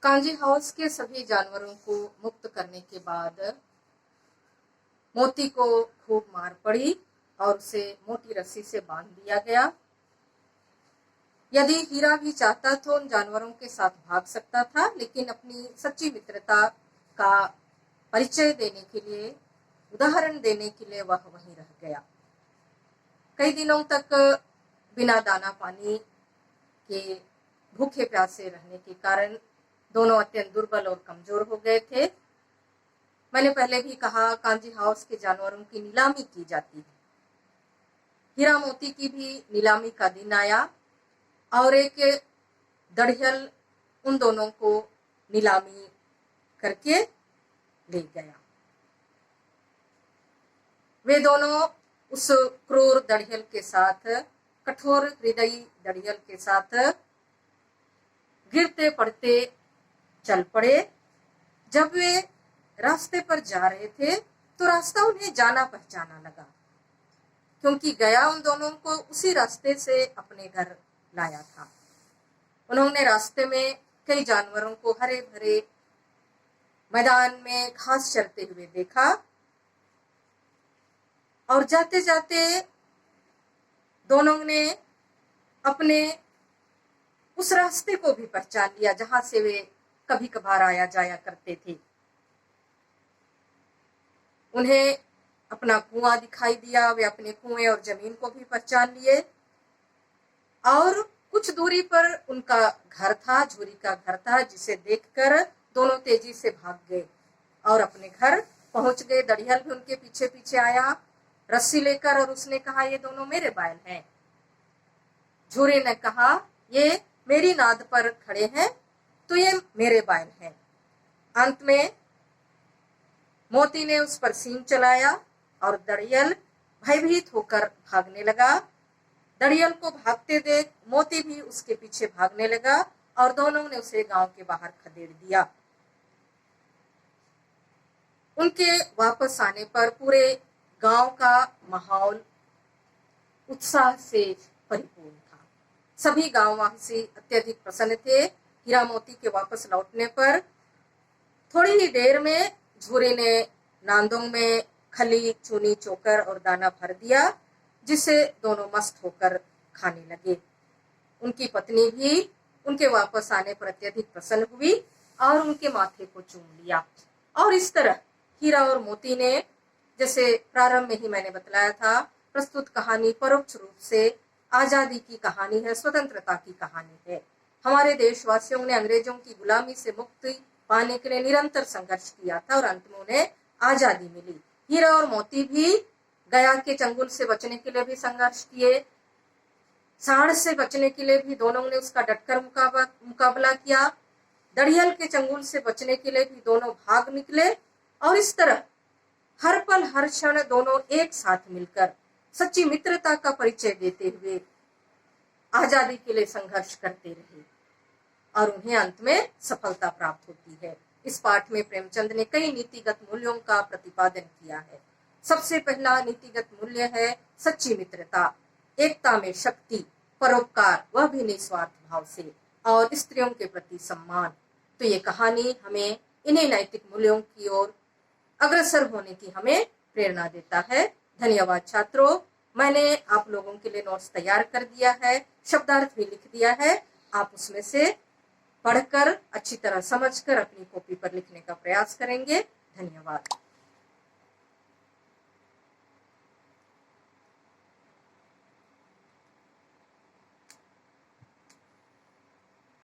Kanji house के सभी जानवरों को मुक्त करने के बाद मोती को खूब मार पड़ी और उसे मोटी रस्सी से बांध दिया गया। यदि हीरा भी चाहता तो उन जानवरों के साथ भाग सकता था, लेकिन अपनी सच्ची मित्रता का परिचय देने के लिए, उदाहरण देने के लिए वह वहीं रह गया। कई दिनों तक बिना दाना पानी के भूखे प्यासे रहने के कारण दोनों अत्यंत दुर्बल और कमजोर हो गए थे। मैंने पहले भी कहा, कांजी हाउस के जानवरों की नीलामी की जाती है। हीरा मोती की भी नीलामी का दिन आया और एक दड़ियल उन दोनों को नीलामी करके ले गया। वे दोनों उस क्रूर दड़ियल के साथ, कठोर हृदयी दड़ियल के साथ गिरते पड़ते चल पड़े। जब वे रास्ते पर जा रहे थे तो रास्ता उन्हें जाना पहचाना लगा, क्योंकि गया उन दोनों को उसी रास्ते से अपने घर लाया था। उन्होंने रास्ते में कई जानवरों को हरे भरे मैदान में घास चरते हुए देखा और जाते जाते दोनों ने अपने उस रास्ते को भी पहचान लिया जहां से वे कभी कभार आया जाया करते थे। उन्हें अपना कुआं दिखाई दिया। वे अपने कुएं और जमीन को भी पहचान लिए और कुछ दूरी पर उनका घर था, झूरी का घर था, जिसे देखकर दोनों तेजी से भाग गए और अपने घर पहुंच गए। दड़ियल भी उनके पीछे पीछे आया रस्सी लेकर और उसने कहा, ये दोनों मेरे बैल हैं। झूरे ने कहा, ये मेरी नाद पर खड़े हैं तो ये मेरे बैल हैं। अंत में मोती ने उस पर सींग चलाया और दड़ियल भयभीत होकर भागने लगा। दड़ियल को भागते देख मोती भी उसके पीछे भागने लगा और दोनों ने उसे गांव के बाहर खदेड़ दिया। उनके वापस आने पर पूरे गांव का माहौल उत्साह से परिपूर्ण था। सभी गांववासी अत्यधिक प्रसन्न थे। हीरा मोती के वापस लौटने पर थोड़ी ही देर में झूरे ने नांदों में खली, चूनी, चोकर और दाना भर दिया, जिसे दोनों मस्त होकर खाने लगे। उनकी पत्नी भी उनके वापस आने पर अत्यधिक प्रसन्न हुई और उनके माथे को चूम लिया। और इस तरह हीरा और मोती ने, जैसे प्रारंभ में ही मैंने बतलाया था, प्रस्तुत कहानी परोक्ष रूप से आजादी की कहानी है, स्वतंत्रता की कहानी है। हमारे देशवासियों ने अंग्रेजों की गुलामी से मुक्ति पाने के लिए निरंतर संघर्ष किया था और अंत में उन्हें आजादी मिली। हीरा और मोती भी गया के चंगुल से बचने के लिए भी संघर्ष किए, सांड से बचने के लिए भी दोनों ने उसका डटकर मुकाबला किया, दड़ियल के चंगुल से बचने के लिए भी दोनों भाग निकले और इस तरह हर पल हर क्षण दोनों एक साथ मिलकर सच्ची मित्रता का परिचय देते हुए आजादी के लिए संघर्ष करते रहे और उन्हें अंत में सफलता प्राप्त होती है। इस पाठ में प्रेमचंद ने कई नीतिगत मूल्यों का प्रतिपादन किया है। सबसे पहला नीतिगत मूल्य है सच्ची मित्रता, एकता में शक्ति, परोपकार, वह भी निस्वार्थ भाव से, और स्त्रियों के प्रति सम्मान। तो ये कहानी हमें इन्हीं नैतिक मूल्यों की ओर अग्रसर होने की हमें प्रेरणा देता है। धन्यवाद छात्रों। मैंने आप लोगों के लिए नोट्स तैयार कर दिया है, शब्दार्थ भी लिख दिया है। आप उसमें से पढ़कर अच्छी तरह समझकर अपनी कॉपी पर लिखने का प्रयास करेंगे। धन्यवाद।